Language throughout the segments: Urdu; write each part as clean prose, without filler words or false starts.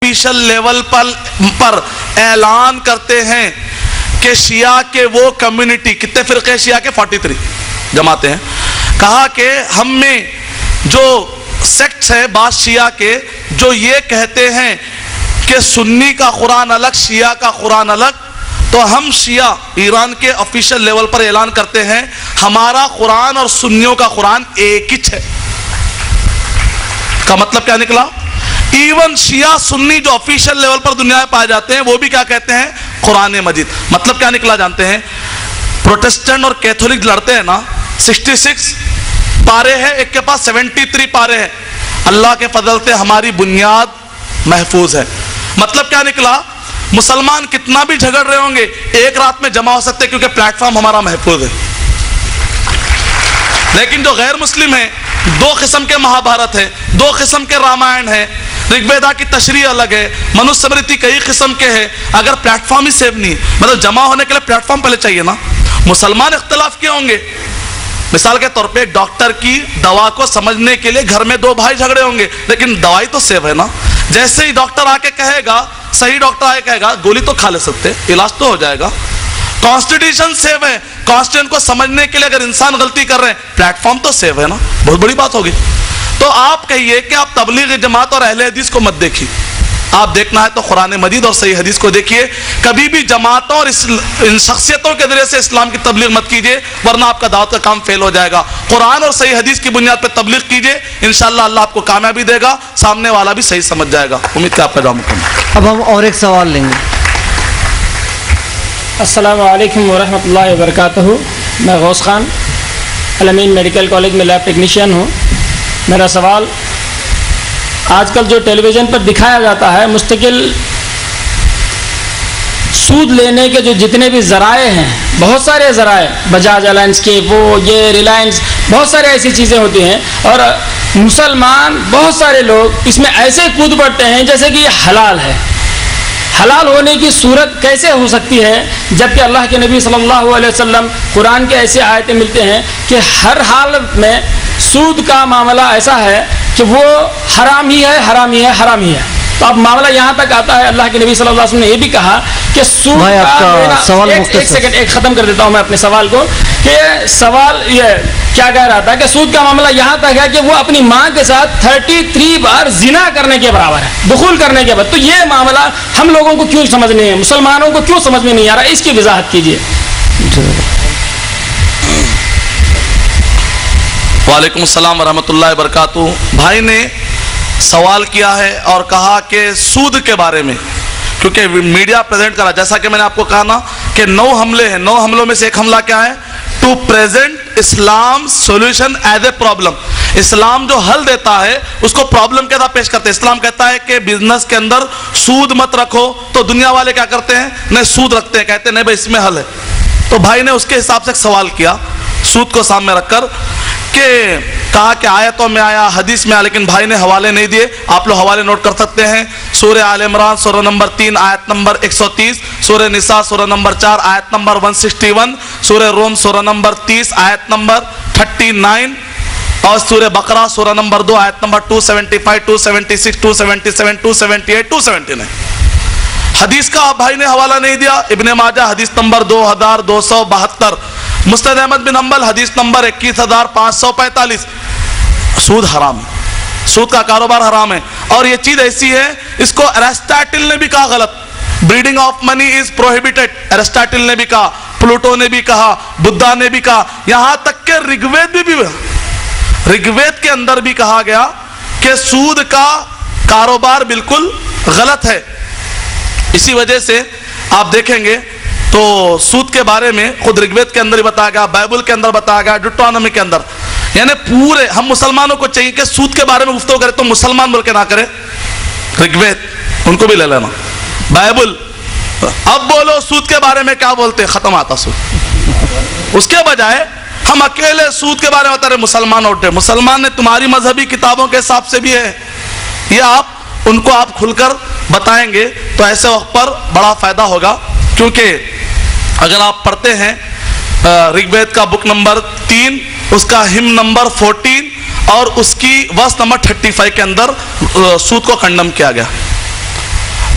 آفیشل لیول پر اعلان کرتے ہیں کہ شیعہ کے وہ کمیونٹی، کتنے فرقے شیعہ کے؟ 43 جماعتیں ہیں. کہا کہ ہم میں جو سیکٹس ہیں بعض شیعہ کے جو یہ کہتے ہیں کہ سنی کا قرآن الگ شیعہ کا قرآن الگ، تو ہم شیعہ ایران کے آفیشل لیول پر اعلان کرتے ہیں ہمارا قرآن اور سنیوں کا قرآن ایک ہی ہے. کا مطلب کیا نکلا؟ ایون شیعہ سنی جو آفیشل لیول پر دنیا میں پائے جاتے ہیں وہ بھی کیا کہتے ہیں؟ قرآن مجید. مطلب کیا نکلا جانتے ہیں؟ پروٹسٹنٹ اور کیتھولک لڑتے ہیں نا، 66 پارے ہیں، ایک کے پاس 73 پارے ہیں. اللہ کے فضل سے ہماری بنیاد محفوظ ہے. مطلب کیا نکلا؟ مسلمان کتنا بھی جھگڑ رہے ہوں گے ایک رات میں جمع ہو سکتے کیونکہ پلیٹ فارم ہمارا محفوظ ہے. لیکن جو غیر مسلم ہیں، 2 قسم کے مہابھارت ہے، 2 قسم کے رامائن ہے، رگ ویدا کی تشریح الگ ہے، منوسمرتی کئی قسم کے ہیں. اگر پلیٹ فارم ہی سیو نہیں، مطلب جمع ہونے کے لیے پلیٹ فارم پہلے چاہیے نا. مسلمان اختلاف کیے ہوں گے؟ مثال کے طور پہ ڈاکٹر کی دوا کو سمجھنے کے لیے گھر میں 2 بھائی جھگڑے ہوں گے لیکن دوائی تو سیو ہے نا. جیسے ہی ڈاکٹر آ کے کہے گا، صحیح ڈاکٹر آ کے کہے گا گولی تو کھا لے سکتے، علاج تو ہو جائے گا. کانسٹیٹیوشن سیو ہے، کانسٹیٹیوشن کو سمجھنے کے لیے اگر انسان غلطی کر رہے ہیں پلیٹ فارم تو سیو ہے نا. بہت بڑی بات ہوگی. تو آپ کہیے کہ آپ تبلیغ جماعت اور اہل حدیث کو مت دیکھیے، آپ دیکھنا ہے تو قرآن مجید اور صحیح حدیث کو دیکھیے. کبھی بھی جماعتوں اور ان شخصیتوں کے ذریعے سے اسلام کی تبلیغ مت کیجیے ورنہ آپ کا دعوت کا کام فیل ہو جائے گا. قرآن اور صحیح حدیث کی بنیاد پہ تبلیغ کیجیے، انشاءاللہ اللہ آپ کو کامیابی دے گا، سامنے والا بھی صحیح سمجھ جائے گا. امید کہ آپ کا جواب مکمل. اب ہم اور ایک سوال لیں گے. السلام علیکم ورحمۃ اللہ وبرکاتہ. میں غوث خان الامین میڈیکل کالج میں لیب ٹیکنیشین ہوں. میرا سوال، آج کل جو ٹیلی ویژن پر دکھایا جاتا ہے مستقل سود لینے کے جو جتنے بھی ذرائع ہیں، بہت سارے ذرائع، بجاج الائنس کے، وہ یہ ریلائنس، بہت سارے ایسی چیزیں ہوتی ہیں اور مسلمان بہت سارے لوگ اس میں ایسے کود پڑتے ہیں جیسے کہ یہ حلال ہے. حلال ہونے کی صورت کیسے ہو سکتی ہے جبکہ اللہ کے نبی صلی اللہ علیہ وسلم قرآن کے ایسے آیتیں ملتے ہیں کہ ہر حالت میں سود کا معاملہ ایسا ہے کہ وہ حرام ہی ہے، حرام ہی ہے، حرام ہی ہے. تو اب معاملہ یہاں تک آتا ہے، اللہ کے نبی صلی اللہ علیہ وسلم نے یہ بھی کہا کہ سود کا ایک سیکنڈ ایک ختم کر دیتا ہوں میں اپنے سوال کو، کہ سوال یہ کیا کہہ رہا تھا کہ سود کا معاملہ یہاں تک ہے کہ وہ اپنی ماں کے ساتھ 33 بار زنا کرنے کے برابر ہے، دخول کرنے کے بعد. تو یہ معاملہ ہم لوگوں کو کیوں سمجھ نہیں ہے، مسلمانوں کو کیوں سمجھ میں نہیں آ رہا، اس کی وضاحت کیجیے. وعلیکم السلام ورحمۃ اللہ وبرکاتہ. بھائی نے سوال کیا ہے اور کہا کہ سود کے بارے میں، کیونکہ میڈیا پریزنٹ کرا، جیسا کہ میں نے آپ کو کہا نا کہ 9 حملے ہیں، 9 حملوں میں سے ایک حملہ کیا ہے؟ To present Islam solution is a problem. Islam جو حل دیتا ہے اس کو پرابلم کے ساتھ پیش کرتے ہیں. اسلام کہتا ہے کہ بزنس کے اندر سود مت رکھو، تو دنیا والے کیا کرتے ہیں؟ نہیں، سود رکھتے ہیں، کہتے ہیں نہیں بھائی اس میں حل ہے. تو بھائی نے اس کے حساب سے ایک سوال کیا سود کو سامنے رکھ کر، کہ کہا کہ آیتوں میں آیا، حدیث میں آیا، لیکن بھائی نے حوالے نہیں دیے. آپ لوگ حوالے نوٹ کر سکتے ہیں. سورہ آل عمران سورہ نمبر 3 آیت نمبر 130، سورہ نساء سورہ نمبر 4 آیت نمبر 161، سورہ روم سورہ نمبر 30 آیت نمبر 39، اور سورہ بقرہ سورہ نمبر 2 آیت نمبر 275، 276، 277، 278، 279. حدیث کا بھائی نے حوالہ نہیں دیا. ابن ماجہ حدیث نمبر 2272، مسند احمد بن حنبل حدیث نمبر 21545. سود حرام ہے، سود کا کاروبار حرام ہے. اور یہ چیز ایسی ہے، اس کو ایرسٹاٹل نے بھی کہا غلط، breeding of money is prohibited. Aristotle نے بھی کہا، پلوٹو نے بھی کہا، بدھا نے بھی کہا، یہاں تک کہ رگوید رگوید کے اندر بھی کہا گیا کہ سود کا کاروبار بالکل غلط ہے. اسی وجہ سے آپ دیکھیں گے تو سود کے بارے میں خود رگوید کے اندر ہی بتایا گیا، بائبل کے اندر بتایا گیا، ڈیوٹرانومی کے اندر. یعنی پورے ہم مسلمانوں کو چاہیے کہ سود کے بارے میں گفتگو کرے تو مسلمان بول کے نہ کرے، رگوید ان کو بھی لے لینا، بائبل. اب بولو سود کے بارے میں کیا بولتے، ختم آتا سود. اس کے بجائے ہم اکیلے سود کے بارے میں بتا رہے مسلمان اٹھے. مسلمان نے تمہاری مذہبی کتابوں کے حساب سے بھی ہے، یہ آپ ان کو آپ کھل کر بتائیں گے تو ایسے وقت پر بڑا فائدہ ہوگا. کیونکہ اگر آپ پڑھتے ہیں رگ وید کا بک نمبر 3 اس کا ہم نمبر 14 اور اس کی ورس نمبر 35 کے اندر سود کو کنڈم کیا گیا.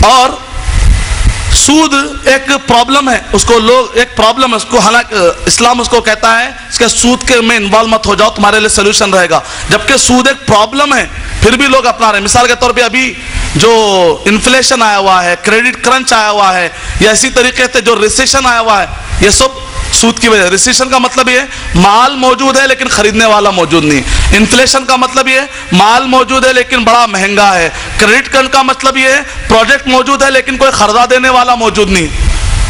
اور سود ایک پرابلم ہے، اس کو لوگ ایک پرابلم ہے اس کو، حالانکہ اسلام اس کو کہتا ہے اس کے سود کے میں انوالو مت ہو جاؤ، تمہارے لیے سولوشن رہے گا، جبکہ سود ایک پرابلم ہے پھر بھی لوگ اپنا رہے ہیں۔ مثال کے طور پہ ابھی جو انفلیشن آیا ہوا ہے، کریڈٹ کرنچ آیا ہوا ہے، یا اسی طریقے سے جو ریسیشن آیا ہوا ہے، یہ سب سود کی وجہ۔ ریسیشن کا مطلب یہ مال موجود ہے لیکن خریدنے والا موجود نہیں۔ انفلیشن کا مطلب یہ مال موجود ہے لیکن بڑا مہنگا ہے۔ کریڈٹ کرنچ کا مطلب یہ پروجیکٹ موجود ہے لیکن کوئی خردا دینے والا موجود نہیں۔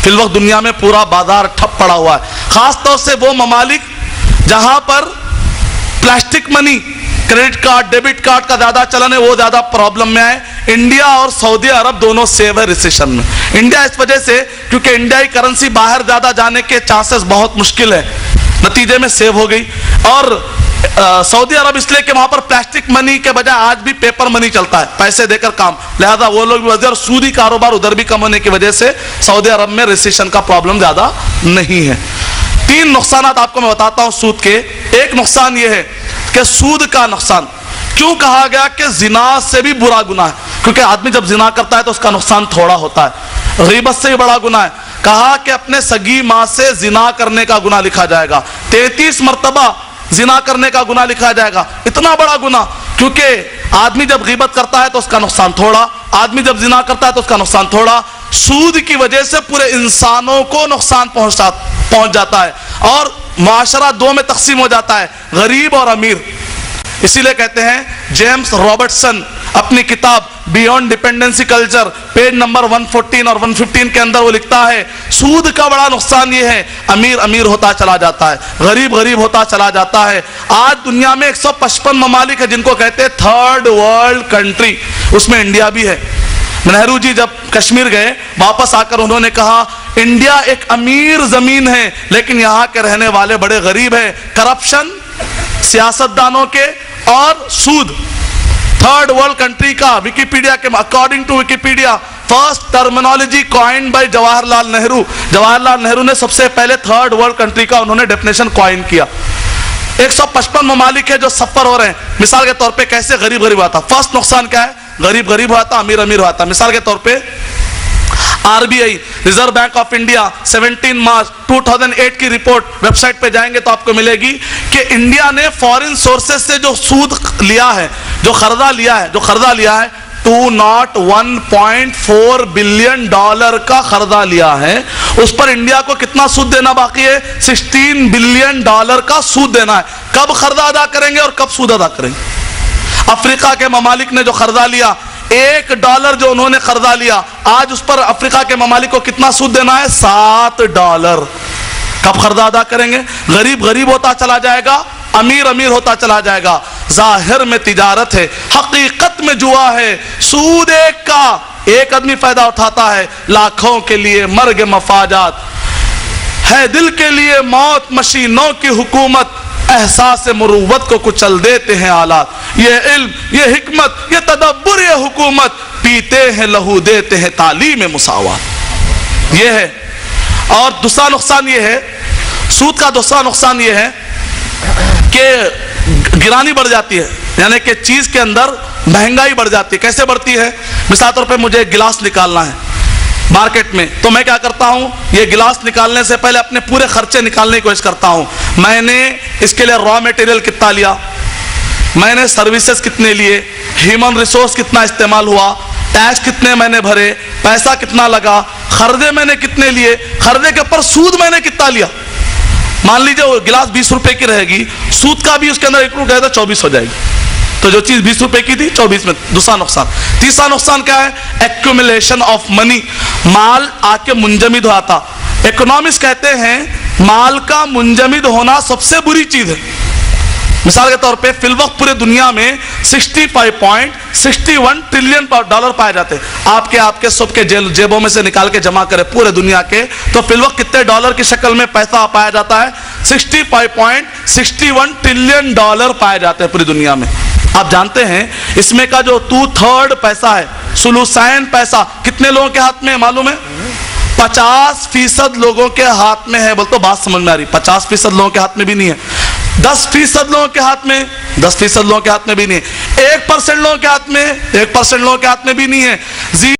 فی الوقت دنیا میں پورا بازار ٹھپ پڑا ہوا ہے، خاص طور سے وہ ممالک جہاں پر پلاسٹک منی، کریڈٹ کارڈ، ڈیبٹ کارڈ کا زیادہ چلن ہے، وہ زیادہ پرابلم میں آئے۔ انڈیا اور سعودی عرب دونوں سیو ہے ریسیشن میں۔ انڈیا اس وجہ سے کیونکہ انڈیا کی کرنسی باہر زیادہ جانے کے چانسز بہت مشکل ہے، نتیجے میں سیو ہو گئی۔ اور سعودی عرب اس لیے کہ وہاں پر پلاسٹک منی کے بجائے آج بھی پیپر منی چلتا ہے، پیسے دے کر کام، لہذا وہ لوگ بھی وجہ اور سودی کاروبار ادھر بھی کم ہونے کی وجہ سے سعودی عرب میں ریسیشن کا پرابلم زیادہ نہیں ہے۔ 3 نقصانات آپ کو میں بتاتا ہوں سود کے۔ ایک نقصان یہ ہے کہ سود کا نقصان کیوں کہا گیا کہ زنا سے بھی برا گناہ ہے، کیونکہ آدمی جب زنا کرتا ہے تو اس کا نقصان تھوڑا ہوتا ہے۔ غیبت سے بھی بڑا گناہ ہے، کہا کہ اپنے سگی ماں سے زنا کرنے کا گناہ لکھا جائے گا، 33 مرتبہ زنا کرنے کا گناہ لکھا جائے گا۔ اتنا بڑا گناہ، کیونکہ آدمی جب غیبت کرتا ہے تو اس کا نقصان تھوڑا، آدمی جب زنا کرتا ہے تو اس کا نقصان تھوڑا۔ سود کی وجہ سے پورے انسانوں کو نقصان پہنچ جاتا ہے اور معاشرہ 2 میں تقسیم ہو جاتا ہے، غریب اور امیر۔ اسی لیے کہتے ہیں جیمز رابرٹسن اپنی کتاب beyond dependency culture page number 114 اور 115 کے اندر وہ لکھتا ہے سود کا بڑا نقصان یہ ہے، امیر امیر ہوتا چلا جاتا ہے، غریب غریب ہوتا چلا جاتا ہے۔ آج دنیا میں 155 ممالک ہیں جن کو کہتے ہیں تھرڈ ورلڈ کنٹری، اس میں انڈیا بھی ہے۔ نہرو جی جب کشمیر گئے واپس آ کر انہوں نے کہا انڈیا ایک امیر زمین ہے لیکن یہاں کے رہنے والے بڑے غریب ہیں، کرپشن، سیاستدانوں کے اور سود۔ تھرڈ ورلڈ کنٹری کا وکیپیڈیا کے according to Wikipedia first terminology coined by Jawahar Lal Nehru, Jawahar Lal Nehru نے سب سے پہلے تھرڈ ورلڈ کنٹری کا انہوں نے ڈیفینیشن کوائن کیا۔ 155 ممالک ہے جو سفر ہو رہے ہیں۔ مثال کے طور پہ کیسے غریب غریب ہوتا، فرسٹ نقصان کیا ہے، غریب غریب ہوتا، امیر امیر ہوتا۔ مثال کے طور پہ RBI reserve bank of India 17 March 2008 کی رپورٹ ویب سائٹ پہ جائیں گے تو آپ کو ملے گی کہ انڈیا نے فورن سورسز سے جو سود لیا ہے، جو قرضہ لیا ہے 201.4 بلین ڈالر کا قرضہ لیا ہے، اس پر انڈیا کو کتنا سود دینا باقی ہے، 16 بلین ڈالر کا سود دینا ہے۔ کب قرضہ ادا کریں گے اور کب سود ادا کریں گے؟ افریقہ کے ممالک نے جو قرضہ لیا، $1 جو انہوں نے قرضہ لیا، آج اس پر افریقہ کے ممالک کو کتنا سود دینا ہے، $7۔ کب قرضہ ادا کریں گے؟ غریب غریب ہوتا چلا جائے گا، امیر امیر ہوتا چلا جائے گا۔ ظاہر میں تجارت ہے، حقیقت میں جوا ہے۔ سود ایک کا، ایک آدمی فائدہ اٹھاتا ہے، لاکھوں کے لیے مرگ مفاجات ہے، دل کے لیے موت، مشینوں کی حکومت، احساس مروت کو کچل دیتے ہیں آلات۔ یہ علم، یہ حکمت، یہ تدبر، یہ حکومت، پیتے ہیں لہو دیتے ہیں تعلیم مساوات، یہ ہے۔ اور دوسرا نقصان یہ ہے، سود کا دوسرا نقصان یہ ہے کہ گرانی بڑھ جاتی ہے، یعنی کہ چیز کے اندر مہنگائی بڑھ جاتی ہے۔ کیسے بڑھتی ہے؟ مثال طور پہ مجھے گلاس نکالنا ہے مارکیٹ میں، تو میں کیا کرتا ہوں، یہ گلاس نکالنے سے پہلے اپنے پورے خرچے نکالنے کی کوشش کرتا ہوں۔ میں نے اس کے لیے را میٹیریل کتنا لیا، میں نے سروسز کتنے لیے، ہیومن ریسورس کتنا استعمال ہوا، ٹیکس کتنے میں نے بھرے، پیسہ کتنا لگا، خرچے میں نے کتنے لیے، خرچے کے اوپر سود میں نے کتنا لیا۔ مان لیجئے وہ گلاس 20 روپے کی رہے گی، سود کا بھی اس کے اندر 1 روپے تو 24 ہو جائے گی، تو جو چیز 20 روپے کی تھی 24 میں۔ دوسرا نقصان۔ تیسرا نقصان کیا ہے؟ ایکومولیشن آف منی، مال آ کے منجمد ہوا تھا۔ اکنامسٹ کہتے ہیں مال کا منجمد ہونا سب سے بری چیز ہے۔ مثال کے طور پہ فی الوقت پورے دنیا میں 65.61 ٹریلین ڈالر پائے جاتے ہیں۔ آپ کے سب کے جیبوں میں سے نکال کے جمع کرے پورے دنیا کے، تو فی الوقت کتنے ڈالر کی شکل میں پیسہ پایا جاتا ہے؟ 65.61 ٹریلین ڈالر پائے جاتے ہیں پوری دنیا میں۔ آپ جانتے ہیں اس میں کا جو 2/3 پیسہ ہے، سلوسین پیسہ، کتنے لوگوں کے ہاتھ میں ہے معلوم ہے؟ 50% لوگوں کے ہاتھ میں ہے۔ بول تو بات سمجھ میں آ رہی، 50% لوگوں کے ہاتھ میں بھی نہیں ہے، 10% لوگوں کے ہاتھ میں، 10% لوگوں کے ہاتھ میں بھی نہیں ہے، 1% لوگوں کے ہاتھ میں، 1% لوگوں کے ہاتھ میں بھی نہیں ہے۔